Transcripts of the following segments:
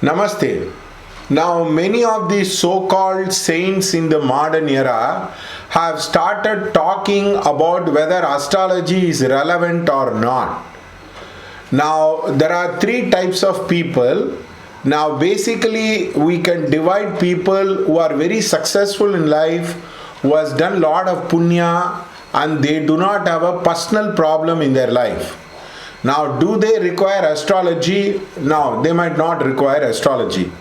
Namaste. Now, many of these so-called saints in the modern era have started talking about whether astrology is relevant or not. Now, there are three types of people. Now, basically, we can divide people who are very successful in life, who has done lot of punya, and they do not have a personal problem in their life. Now, do they require astrology? No, they might not require astrology.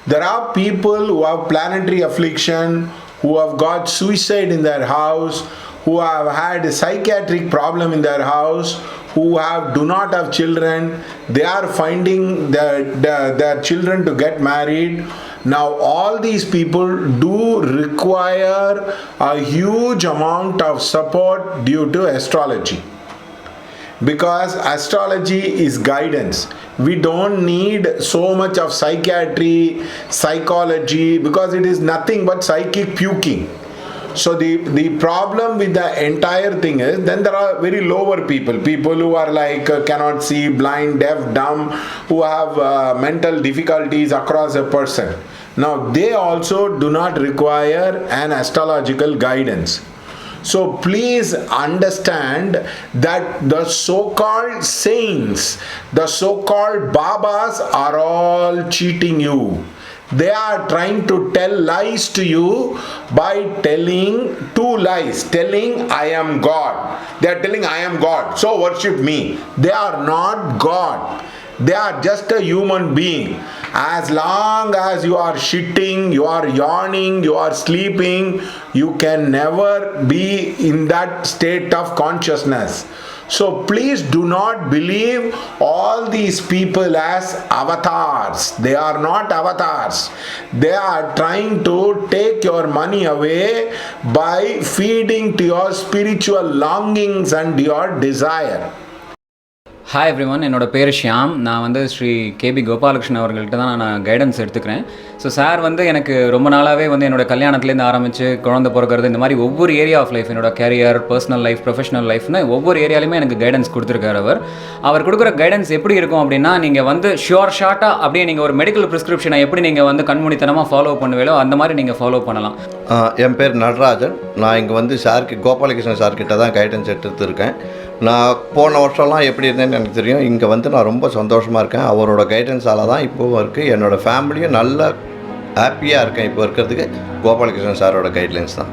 There are people who have planetary affliction, who have got suicide in their house, who have had a psychiatric problem in their house, who do not have children. They are finding their children to get married. Now, all these people do require a huge amount of support due to astrology. Because astrology is guidance. We don't need so much of psychiatry, psychology, because it is nothing but psychic puking. So the problem with the entire thing is, then there are very lower people who are like cannot see, blind, deaf, dumb, who have mental difficulties across a person. Now they also do not require an astrological guidance. So please understand that the so-called saints, the so-called babas are all cheating you. They are trying to tell lies to you by telling two lies. Telling I am God. They are telling I am God, so worship me. They are not God. They are just a human being. As long as you are shitting, you are yawning, you are sleeping, you can never be in that state of consciousness. So please do not believe all these people as avatars. They are not avatars. They are trying to take your money away by feeding to your spiritual longings and your desire. Hi everyone, என்னோட பேர் ஷியாம். நான் வந்து Sri KP Gopalakrishnan அவர்கள்ட்ட தான் நான் guidance எடுத்துக்கிறேன். So sir வந்து எனக்கு ரொம்ப நாளாகவே வந்து என்னோடய கல்யாணத்துலேருந்து ஆரம்பித்து குழந்தை பிறக்கிறது, இந்த மாதிரி ஒவ்வொரு ஏரியா ஆஃப் லைஃப், என்னோட கேரியர், பர்சனல் லைஃப், ப்ரொஃபஷனல் லைஃப்னு ஒவ்வொரு ஏரியாலையுமே எனக்கு கைடன்ஸ் கொடுத்துருக்காரு. அவர் கொடுக்குற கைடன்ஸ் எப்படி இருக்கும் அப்படின்னா, நீங்கள் வந்து ஷார்ட்டாக அப்படியே நீங்கள் ஒரு மெடிக்கல் ப்ரிஸ்கிரிப்ஷனை எப்படி நீங்கள் வந்து கண்மூடித்தனமாக ஃபாலோ பண்ணுவீங்களோ அந்த மாதிரி நீங்கள் ஃபாலோ பண்ணலாம். என் பேர் நடராஜன். நான் இங்கே வந்து கோபாலகிருஷ்ணன் சார்கிட்ட தான் கைடன்ஸ் எடுத்துருக்கேன். நான் போன வருஷம்லாம் எப்படி இருந்தேன்னு எனக்கு தெரியும். இங்கே வந்து நான் ரொம்ப சந்தோஷமாக இருக்கேன். அவரோட கைடன்ஸால் தான் இப்போவும் இருக்குது. என்னோடய ஃபேமிலியும் நல்ல ஹாப்பியாக இருக்கேன். இப்போ இருக்கிறதுக்கு கோபாலகிருஷ்ணன் சாரோட கைட்லைன்ஸ் தான்.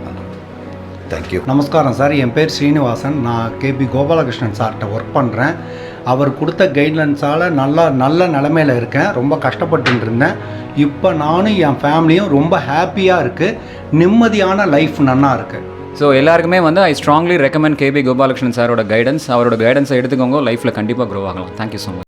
தேங்க்யூ. நமஸ்காரம் சார். என் பேர் ஸ்ரீனிவாசன். நான் கேபி கோபாலகிருஷ்ணன் சார்கிட்ட ஒர்க் பண்ணுறேன். அவர் கொடுத்த கைட்லைன்ஸால் நல்ல நிலமையில் இருக்கேன். ரொம்ப கஷ்டப்பட்டு இருந்தேன். இப்போ நானும் என் ஃபேமிலியும் ரொம்ப ஹாப்பியாக இருக்குது. நிம்மதியான லைஃப் நல்லா இருக்குது. ஸோ எல்லாருக்குமே வந்து I strongly recommend KP Gopalakrishnan சாரோட கைடன்ஸ். அவரோட கைடன்ஸை எடுத்துக்கோங்க, லைஃப்பில் கண்டிப்பாக க்ரோ ஆகலாம். Thank you so much.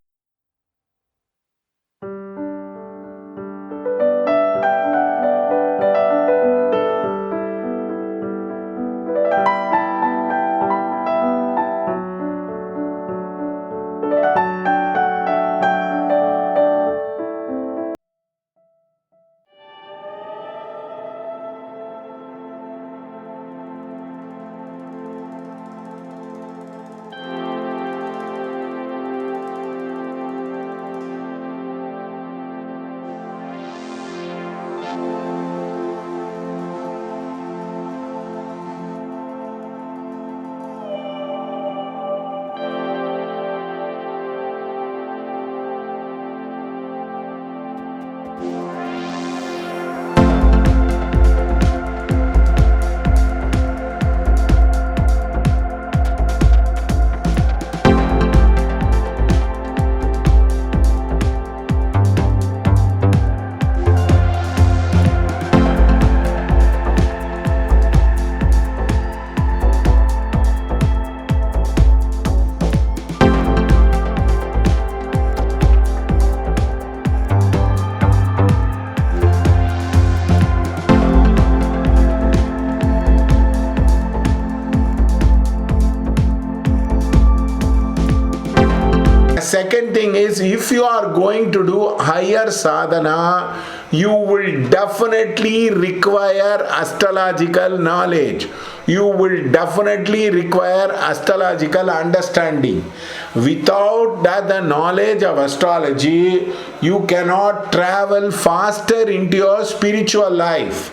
Second thing is, if you are going to do higher sadhana, you will definitely require astrological knowledge. You will definitely require astrological understanding. Without that, the knowledge of astrology, you cannot travel faster into your spiritual life.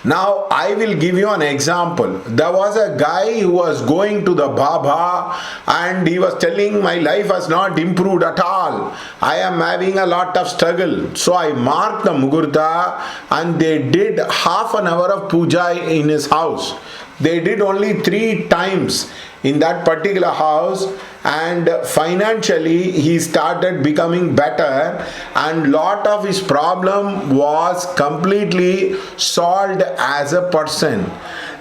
Now, I will give you an example. There was a guy who was going to the Baba and he was telling, my life has not improved at all. I am having a lot of struggle. So I marked the Mugurta and they did half an hour of puja in his house. They did only 3 times in that particular house, and financially he started becoming better, and lot of his problem was completely solved as a person.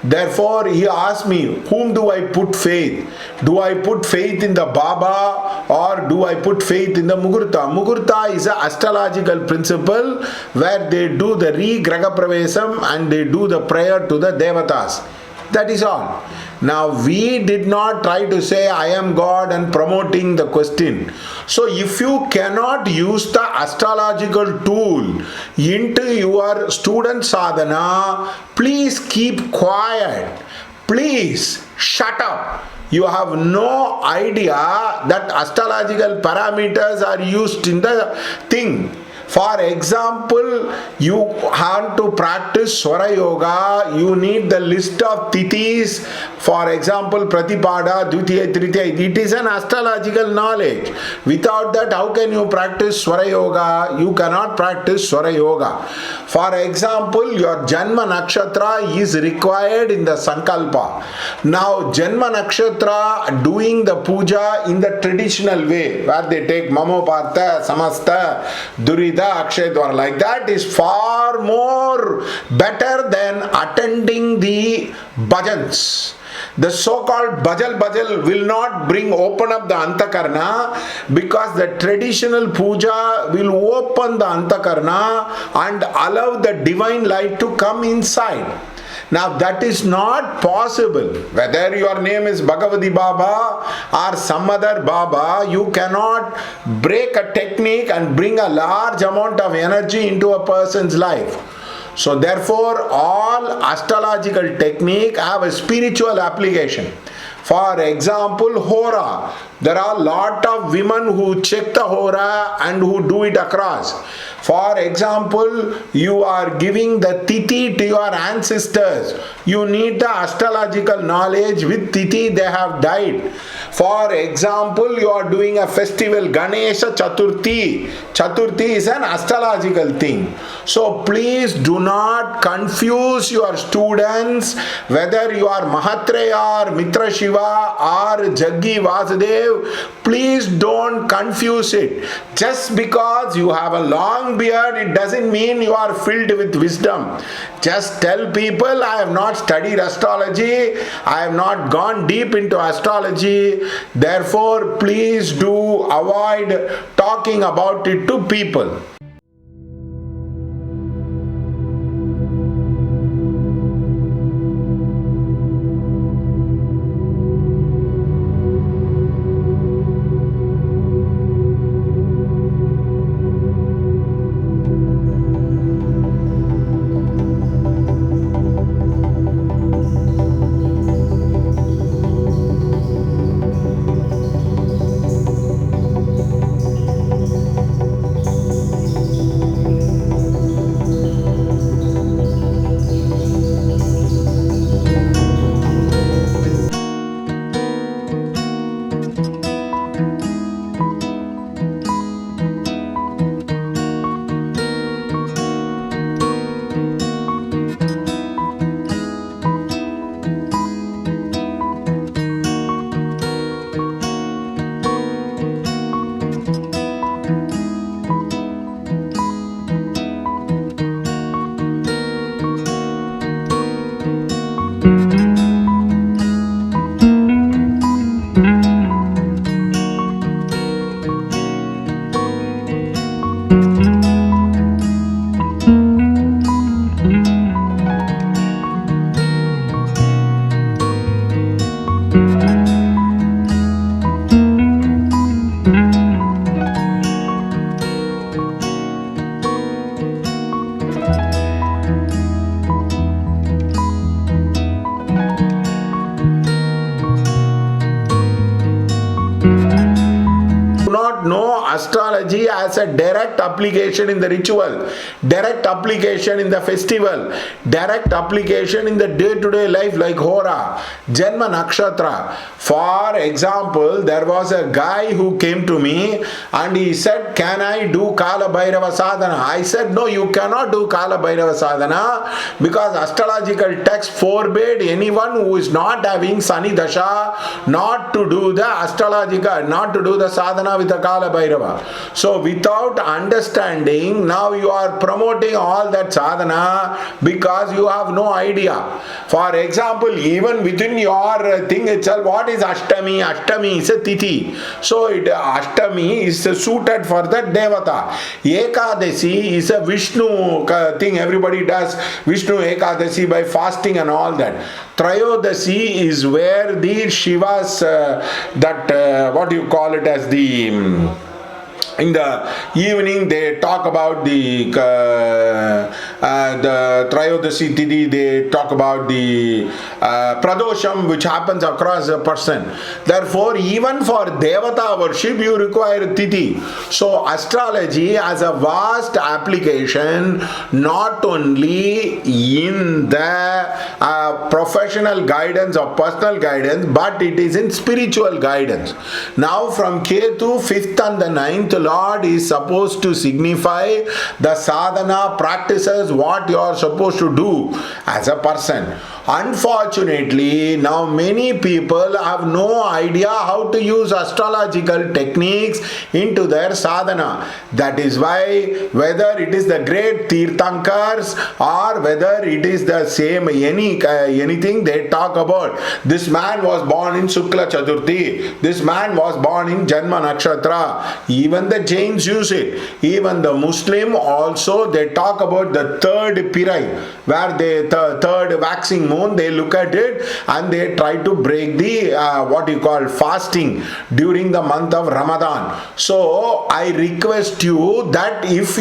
Therefore he asked me, whom do I put faith? Do I put faith in the Baba or do I put faith in the Mugurta? Mugurta is an astrological principle where they do the Graha Pravesam and they do the prayer to the Devatas. That is all. Now, we did not try to say I am God and promoting the question. So, if you cannot use the astrological tool into your student sadhana, please keep quiet. Please shut up. You have no idea that astrological parameters are used in the thing. For example, you have to practice Swara Yoga, you need the list of tithis. For example, Pratipada, Dvitiya, Tritiya. It is an astrological knowledge. Without that, how can you practice Swara Yoga? You cannot practice Swara Yoga. For example, your Janma Nakshatra is required in the Sankalpa. Now, Janma Nakshatra, doing the puja in the traditional way, where they take Mamopartha, Samastha, Durida, Akshay Dwara, like that, is far more better than attending the bhajans. The so-called bhajal will not open up the Antakarna, because the traditional puja will open the Antakarna and allow the divine light to come inside. Now that is not possible. Whether your name is Bhagavati Baba or some other Baba, you cannot break a technique and bring a large amount of energy into a person's life. So therefore, all astrological technique have a spiritual application. For example, Hora. There are a lot of women who check the Hora and who do it across. For example, you are giving the Tithi to your ancestors. You need the astrological knowledge with Tithi they have died. For example, you are doing a festival, Ganesha Chaturthi. Chaturthi is an astrological thing. So please do not confuse your students, whether you are Mahatreya or Mitra Shiva or Jaggi Vasudev. Please don't confuse it. Just because you have a long beard, it doesn't mean you are filled with wisdom. Just tell people, I have not studied astrology, I have not gone deep into astrology. Therefore, please do avoid talking about it to people. astrology has a direct application in the ritual, direct application in the festival, direct application in the day-to-day life like Hora, Janma Nakshatra. For example, there was a guy who came to me and he said, can I do Kala Bhairava Sadhana? I said, no, you cannot do Kala Bhairava Sadhana because astrological text forbade anyone who is not having Sani Dasha not to do the astrological, not to do the sadhana with the Kala Bhairava. So without understanding, now you are promoting all that sadhana because you have no idea. For example, even within your thing itself, what is Ashtami? Ashtami is a Tithi. So Ashtami is suited for the Devata. Ekadasi is a Vishnu thing. Everybody does Vishnu Ekadasi by fasting and all that. Trayodasi is where the Shivas, what you call it as the, in the evening they talk about the Trayodasi Tithi, they talk about the Pradosham which happens across a person. Therefore, even for Devata worship you require Tithi. So astrology has a vast application not only in the professional guidance or personal guidance, but it is in spiritual guidance. Now from Ketu 5th and the 9th Lord is supposed to signify the sadhana practices, what you are supposed to do as a person. Unfortunately, now many people have no idea how to use astrological techniques into their sadhana. That is why whether it is the great Tirthankars or whether it is the same anything they talk about. This man was born in Shukla Chaturthi. This man was born in Janma Nakshatra. Even the Jains use it. Even the Muslim also, they talk about the third Pirai, where the third waxing moon, they look at it and they try to break the what you call fasting during the month of Ramadan. So I request you that if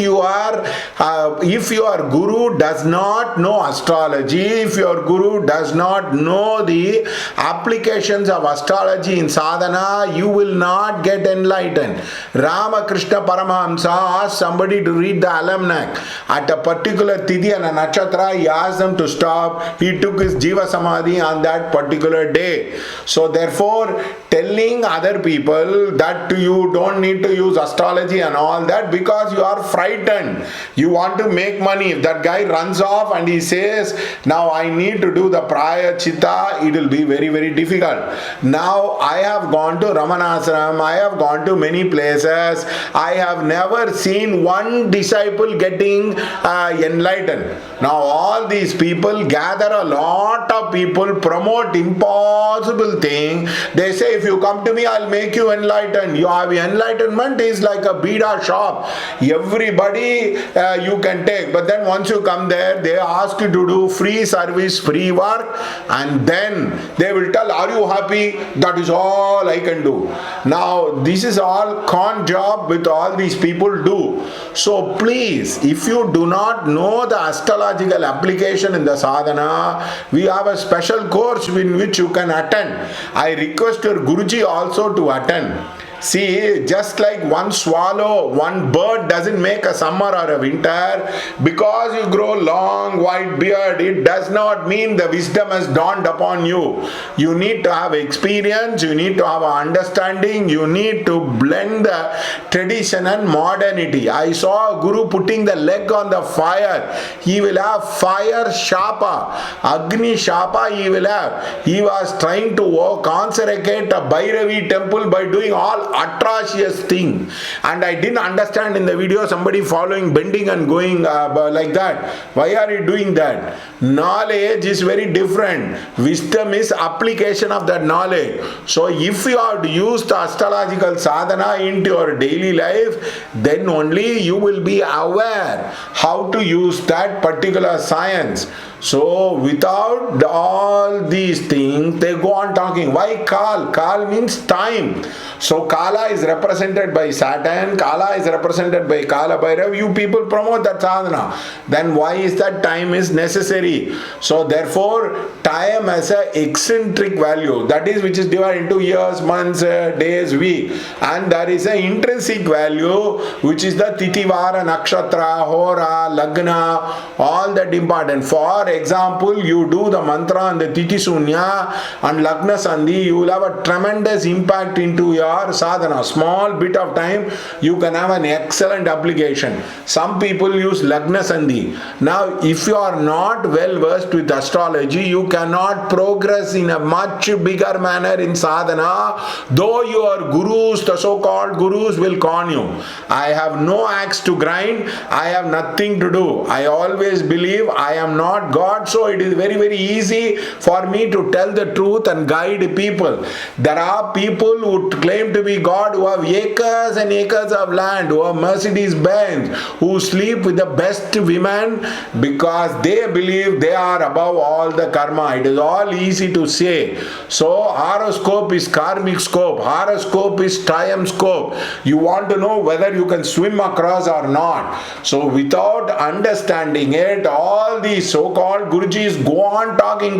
your guru does not know astrology, if your guru does not know the applications of astrology in sadhana, you will not get enlightened. Ramakrishna Paramahamsa asked somebody to read the almanac. At a particular Tithi and a Nakshatra, he asked them to stop. He took his Jiva Samadhi on that particular day. So therefore, telling other people that you don't need to use astrology and all that because you are frightened. You want to make money. If that guy runs off and he says, now I need to do the Praya Chitta, it will be very, very difficult. Now I have gone to Ramanasram, I have gone to many places, I have never seen one disciple getting enlightened. Now all these people gather a lot of people, promote impossible thing. They say, if you come to me, I'll make you enlightened. You have enlightenment is like a bida shop. Everybody you can take. But then once you come there, they ask you to do free service, free work, and then they will tell, are you happy? That is all I can do. Now this is all con job with all these people do. So please, if you do not know the astrological application in the sadhana, we have a special course in which you can attend. I request your Guruji also to attend. See, just like one swallow, one bird doesn't make a summer or a winter. Because you grow long white beard, it does not mean the wisdom has dawned upon you. You need to have experience, you need to have understanding, you need to blend the tradition and modernity. I saw a guru putting the leg on the fire. He will have fire shapa, Agni shapa he will have. He was trying to consecrate a Bhairavi temple by doing all atrocious thing, and I didn't understand in the video somebody following, bending and going like that. Why are you doing that? Knowledge is very different. Wisdom is application of that knowledge. So if you have to use the astrological sadhana into your daily life, then only you will be aware how to use that particular science. So without all these things, they go on talking. Why Kal? Kal means time. So Kala is represented by Saturn, Kala is represented by Kala Bhairav. You people promote that sadhana. Then why is that time is necessary? So therefore, time has a eccentric value. That is which is divided into years, months, days, week. And there is an intrinsic value which is the Tithi, Vara, Nakshatra, Hora, Lagna, all that important. For example, you do the mantra and the Tithi Sunya and Lagna Sandhi, you will have a tremendous impact into your sadhana. Small bit of time, you can have an excellent application. Some people use Lagna Sandhi. Now, if you are not well versed with astrology, you cannot progress in a much bigger manner in sadhana, though your gurus, the so-called gurus, will con you. I have no axe to grind, I have nothing to do. I always believe I am not God, so it is very, very easy for me to tell the truth and guide people. There are people who claim to be God, who have acres and acres of land, who have Mercedes Benz, who sleep with the best women because they believe they are above all the karma. It is all easy to say. So horoscope is karmic scope, horoscope is time scope. You want to know whether you can swim across or not. So without understanding it, all these so-called Gurujis go on talking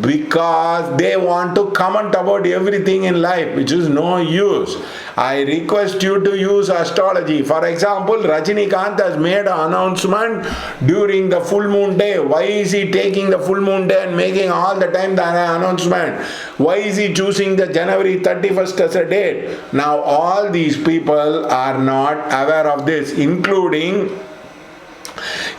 because they want to comment about everything in life, which is no use. I request you to use astrology. For example, Rajinikanth has made an announcement during the full moon day. Why is he taking the full moon day and making all the time the announcement? Why is he choosing the January 31st as a date? Now all these people are not aware of this, including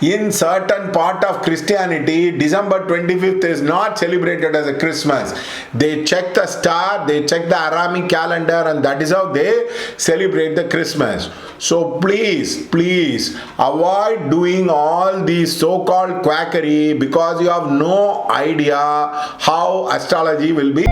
in certain part of Christianity, December 25th is not celebrated as a Christmas. They check the star, they check the Aramic calendar, and that is how they celebrate the Christmas. So please avoid doing all these so-called quackery because you have no idea how astrology will be.